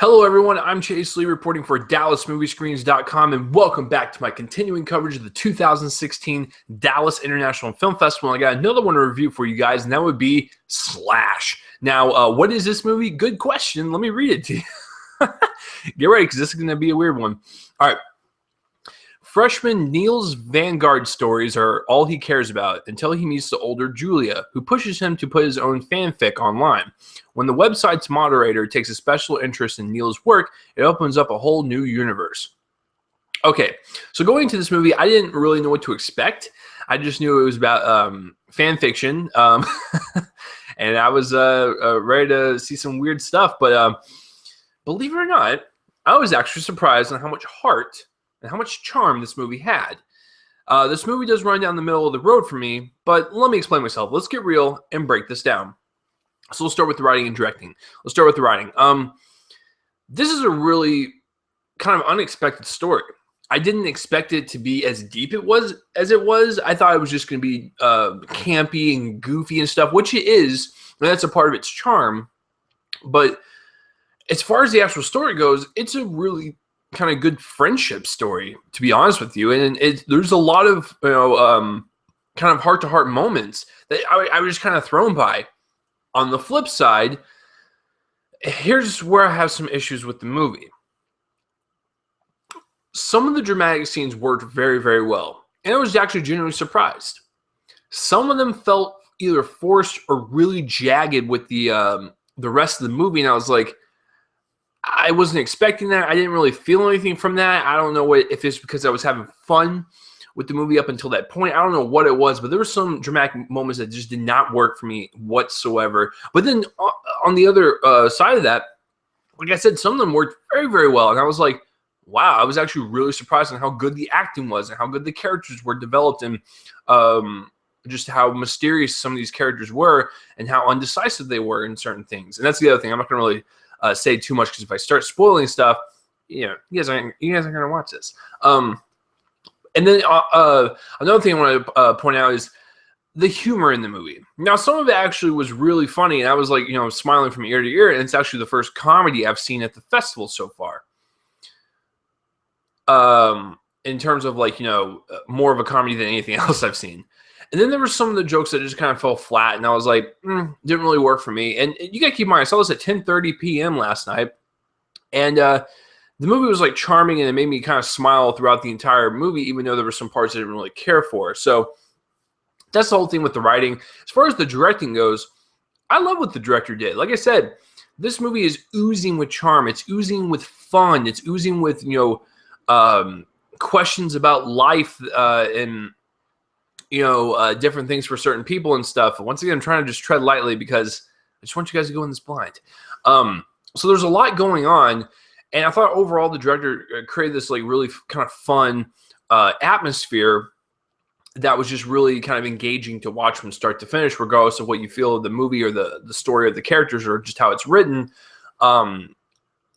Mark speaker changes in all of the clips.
Speaker 1: Hello, everyone. I'm Chase Lee reporting for DallasMovieScreens.com, and welcome back to my continuing coverage of the 2016 Dallas International Film Festival. I got another one to review for you guys, and that would be Slash. Now, what is this movie? Good question. Let me read it to you. Get ready, because this is going to be a weird one. All right. Freshman Neil's vanguard stories are all he cares about until he meets the older Julia, who pushes him to put his own fanfic online. When the website's moderator takes a special interest in Neil's work, it opens up a whole new universe. Okay, so going into this movie, I didn't really know what to expect. I just knew it was about fan fiction, and I was ready to see some weird stuff. But believe it or not, I was actually surprised on how much heart and how much charm this movie had. This movie does run down the middle of the road for me, but let me explain myself. Let's get real and break this down. So let's start with the writing and directing. Let's start with the writing. This is a really kind of unexpected story. I didn't expect it to be as deep as it was. I thought it was just going to be campy and goofy and stuff, which it is, and that's a part of its charm. But as far as the actual story goes, it's a really kind of good friendship story, to be honest with you. And there's a lot of kind of heart-to-heart moments that I was just kind of thrown by. On the flip side, here's where I have some issues with the movie. Some of the dramatic scenes worked very, very well, and I was actually genuinely surprised. Some of them felt either forced or really jagged with the rest of the movie, and I was like, I wasn't expecting that. I didn't really feel anything from that. I don't know if it's because I was having fun with the movie up until that point. I don't know what it was, but there were some dramatic moments that just did not work for me whatsoever. But then on the other side of that, like I said, some of them worked very, very well. And I was like, wow, I was actually really surprised on how good the acting was and how good the characters were developed and just how mysterious some of these characters were and how undecisive they were in certain things. And that's the other thing. I'm not going to really say too much, because if I start spoiling stuff, you guys aren't going to watch this. And then another thing I want to point out is the humor in the movie. Now, some of it actually was really funny, and I was like, smiling from ear to ear, and it's actually the first comedy I've seen at the festival so far. In terms of more of a comedy than anything else I've seen. And then there were some of the jokes that just kind of fell flat, and I was like, didn't really work for me. And you got to keep in mind, I saw this at 10:30 p.m. last night, and the movie was like charming, and it made me kind of smile throughout the entire movie, even though there were some parts I didn't really care for. So that's the whole thing with the writing. As far as the directing goes, I love what the director did. Like I said, this movie is oozing with charm. It's oozing with fun. It's oozing with, questions about life and, different things for certain people and stuff. Once again, I'm trying to just tread lightly because I just want you guys to go in this blind. So there's a lot going on. And I thought overall the director created this really kind of fun atmosphere that was just really kind of engaging to watch from start to finish, regardless of what you feel of the movie or the story of the characters or just how it's written.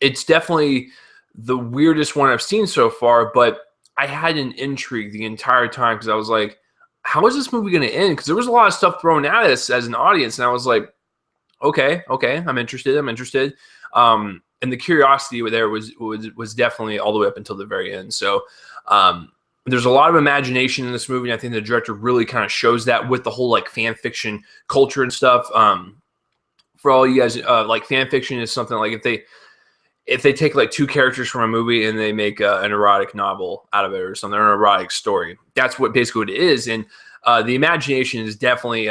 Speaker 1: It's definitely the weirdest one I've seen so far, but I had an intrigue the entire time because I was like, how is this movie going to end? Because there was a lot of stuff thrown at us as an audience, and I was like, okay, I'm interested. And the curiosity there was definitely all the way up until the very end. So there's a lot of imagination in this movie, and I think the director really kind of shows that with the whole fan fiction culture and stuff. For all you guys, fan fiction is something like if they take two characters from a movie and they make an erotic novel out of it or something, or an erotic story. That's basically what it is. And the imagination is definitely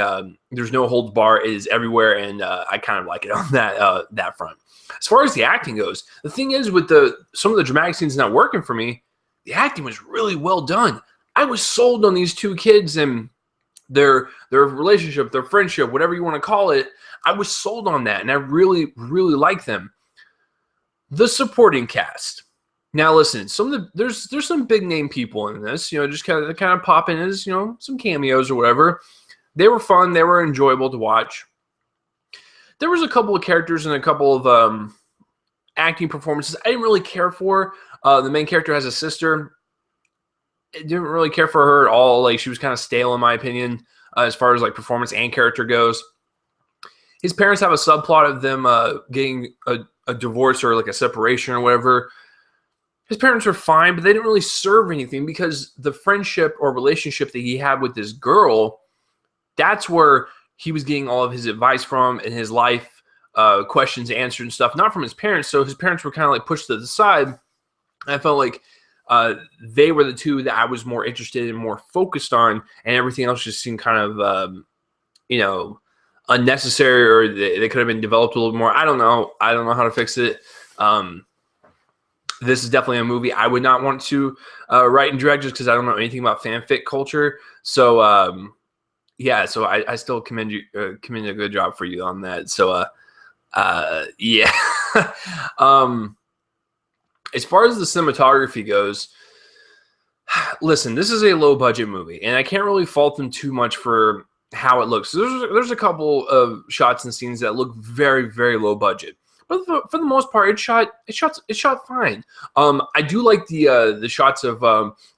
Speaker 1: there's no holds bar. It is everywhere, and I kind of like it on that front. As far as the acting goes, the thing is with some of the dramatic scenes not working for me, the acting was really well done. I was sold on these two kids and their relationship, their friendship, whatever you want to call it. I was sold on that, and I really, really like them. The supporting cast. Now, listen, there's some big name people in this. Just kind of pop in as some cameos or whatever. They were fun. They were enjoyable to watch. There was a couple of characters and a couple of acting performances I didn't really care for. The main character has a sister. I didn't really care for her at all. She was kind of stale in my opinion, as far as performance and character goes. His parents have a subplot of them getting a divorce or like a separation or whatever, his parents were fine, but they didn't really serve anything because the friendship or relationship that he had with this girl, that's where he was getting all of his advice from and his life questions answered and stuff, not from his parents. So his parents were kind of like pushed to the side. And I felt like they were the two that I was more interested and more focused on, and everything else just seemed kind of, unnecessary, or they could have been developed a little more. I don't know how to fix it. This is definitely a movie I would not want to write and direct, just because I don't know anything about fanfic culture. So, yeah, so I still commend a good job for you on that. So, yeah. As far as the cinematography goes, listen, this is a low budget movie, and I can't really fault them too much for how it looks. There's a couple of shots and scenes that look very, very low budget, but for the most part, it's shot fine. I do like the shots of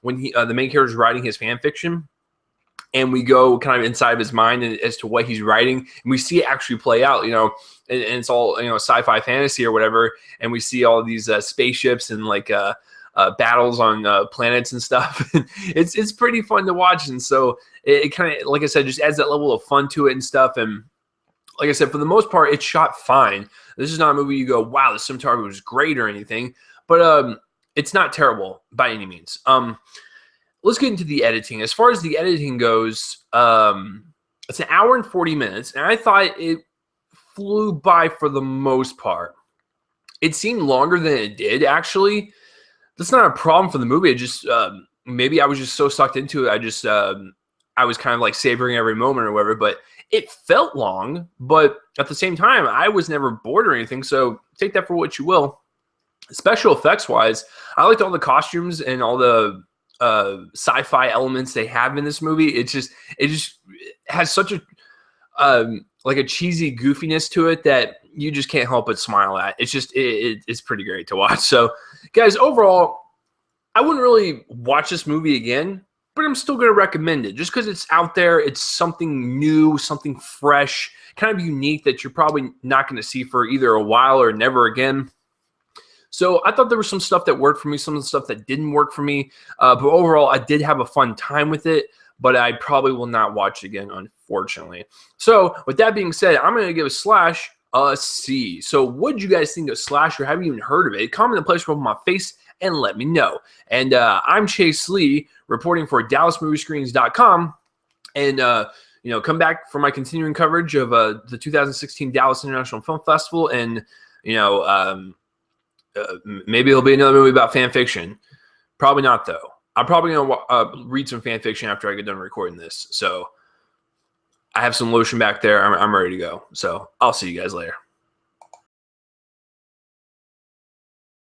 Speaker 1: when the main character is writing his fan fiction, and we go kind of inside of his mind as to what he's writing, and we see it actually play out. And it's all sci-fi fantasy or whatever, and we see all of these spaceships and like battles on planets and stuff. It's pretty fun to watch, and so it kind of, like I said, just adds that level of fun to it and stuff. And like I said, for the most part, it's shot fine. This is not a movie you go, wow, the cinematography was great or anything, but it's not terrible by any means. Let's get into the editing. As far as the editing goes, it's an hour and 40 minutes, and I thought it flew by for the most part. It seemed longer than it did, actually. That's not a problem for the movie. It just maybe I was just so sucked into it. I was kind of like savoring every moment or whatever, but it felt long. But at the same time, I was never bored or anything, so take that for what you will. Special effects wise, I liked all the costumes and all the sci-fi elements they have in this movie. It just has such a like a cheesy goofiness to it that you just can't help but smile at. It's pretty great to watch. So, guys, overall, I wouldn't really watch this movie again, but I'm still going to recommend it just because it's out there. It's something new, something fresh, kind of unique that you're probably not going to see for either a while or never again. So I thought there was some stuff that worked for me, some of the stuff that didn't work for me. But overall, I did have a fun time with it, but I probably will not watch it again, unfortunately. So with that being said, I'm going to give Slash a C. So what did you guys think of Slash, or have you even heard of it? Comment in the place above my face and let me know. And I'm Chase Lee, reporting for DallasMovieScreenings.com. And, come back for my continuing coverage of the 2016 Dallas International Film Festival. And, maybe it'll be another movie about fan fiction. Probably not, though. I'm probably going to read some fan fiction after I get done recording this. So I have some lotion back there. I'm ready to go. So I'll see you guys later.